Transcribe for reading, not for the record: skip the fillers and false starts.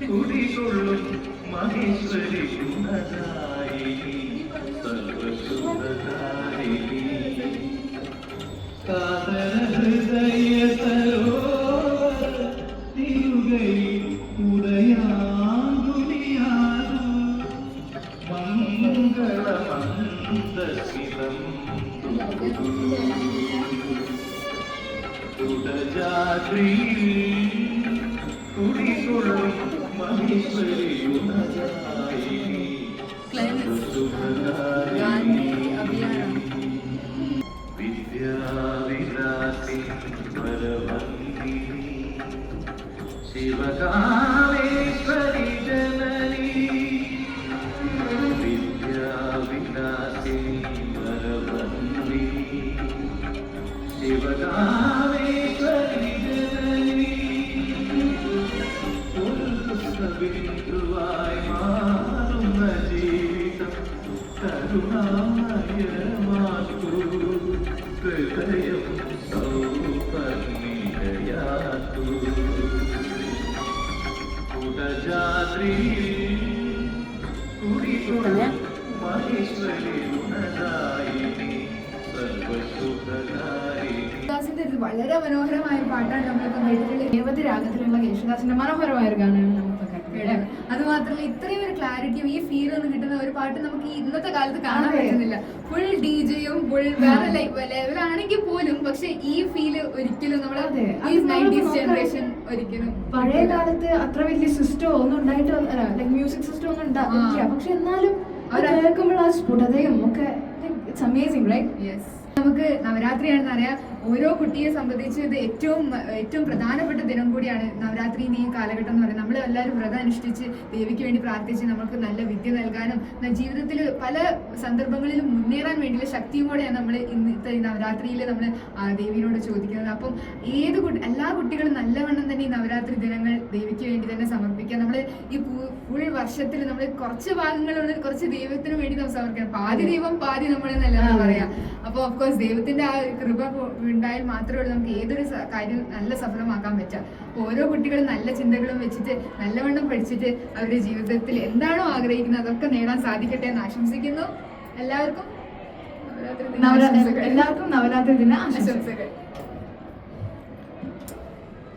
കുടികൊള്ളും മഹേശ്വരി ഗുണദായിനി സർവശുഭദായിനി കാതര ഹൃദയ സരോവര തിരുകൈ ഉദയാങ്കുലിയാതു മംഗളമന്ദശിവം ഉദജാദ്രി കുടികൊള്ളും മഹേശ്വരി ഗുണദായിനി സർവശുഭദായിനി വിദ്യാവിലാസിനി വരവന്ദിനി ശിവകാമേശ്വരി ജനനി വിദ്യാവിലാസിനി വരവന്ദിനി ശിവകാമേശ്വരി ജനനി ബിന്ദുവായി മാറുന്ന ജീവിതം കരുണാമയമാക്കൂ ഹൃദയം സൗപർണികയാക്കൂ കുടജാദ്രി കുടികൊള്ളും മഹേശ്വരി ഗുണദായിനി സർവശുഭദായിനി. വളരെ മനോഹരമായ പാട്ടാണ് നമ്മളിപ്പോൾ കേട്ടിട്ടുള്ള രേവതി രാഗത്തിലുള്ള യേശുദാസിന്റെ മനോഹരമായ ഒരു ഗാനമാണ് നമ്മളിപ്പോൾ കേട്ടത്. അത് മാത്രമല്ല ഇത്രയും ഒരു ക്ലാരിറ്റിയും ഈ ഫീൽ ഒന്നും കിട്ടുന്ന ഒരു പാട്ട് നമുക്ക് ഈ ഇന്നത്തെ കാലത്ത് കാണാൻ പറ്റുന്നില്ല. ഫുൾ ഡിജെയും ഫുൾ വേറെ ലെവലാണെങ്കിൽ പോലും പക്ഷെ ഈ ഫീല് ഒരിക്കലും നമ്മുടെ ജനറേഷൻ ഒരിക്കലും പഴയ കാലത്ത് അത്ര വലിയ സിസ്റ്റം ഒന്നും ഉണ്ടായിട്ട് മ്യൂസിക് സിസ്റ്റം ഒന്നും ഉണ്ടാവില്ല. പക്ഷെ എന്നാലും കേൾക്കുമ്പോൾ ആ സ്ഫുടതയും ഒക്കെ ഇറ്റ്സ് അമേസിംഗ് റൈറ്റ്. യെസ്, നമുക്ക് നവരാത്രിയാണെന്ന് അറിയാം. ഓരോ കുട്ടിയെ സംബന്ധിച്ച് ഇത് ഏറ്റവും പ്രധാനപ്പെട്ട ദിനം കൂടിയാണ് നവരാത്രി ഈ കാലഘട്ടം എന്ന് പറയുന്നത്. നമ്മൾ എല്ലാവരും വ്രതം അനുഷ്ഠിച്ച് ദേവിക്ക് വേണ്ടി പ്രാർത്ഥിച്ച് നമുക്ക് നല്ല വിദ്യ നൽകാനും ജീവിതത്തിൽ പല സന്ദർഭങ്ങളിലും മുന്നേറാൻ വേണ്ടിയുള്ള ശക്തിയും കൂടെയാണ് നമ്മൾ ഇന്നത്തെ ഈ നവരാത്രിയിൽ നമ്മൾ ദേവിയോട് ചോദിക്കുന്നത്. അപ്പം എല്ലാ കുട്ടികളും നല്ലവണ്ണം തന്നെ ഈ നവരാത്രി ദിനങ്ങൾ ദേവിക്ക് വേണ്ടി തന്നെ സമർപ്പിക്കുക. നമ്മൾ ഈ ഫുൾ വർഷത്തിൽ നമ്മൾ കുറച്ച് ഭാഗങ്ങളുള്ള കുറച്ച് ദൈവത്തിന് വേണ്ടി നമ്മൾ സമർപ്പിക്കണം. പാതി ദൈവം പാതി നമ്മളെന്നല്ല പറയാം. അപ്പോൾ ഓഫ്കോഴ്സ് ദൈവത്തിന്റെ ആ കൃപ ഉണ്ടായാൽ മാത്രമേ ഉള്ളൂ നമുക്ക് ഏതൊരു കാര്യം നല്ല സഫലമാക്കാൻ പറ്റുക. അപ്പോൾ ഓരോ കുട്ടികളും നല്ല ചിന്തകളും വെച്ചിട്ട് നല്ലവണ്ണം പഠിച്ചിട്ട് അവരുടെ ജീവിതത്തിൽ എന്താണോ ആഗ്രഹിക്കുന്നത് അതൊക്കെ നേടാൻ സാധിക്കട്ടെ എന്ന് ആശംസിക്കുന്നു. എല്ലാവർക്കും നവരാത്രി ദിന ആശംസകൾ.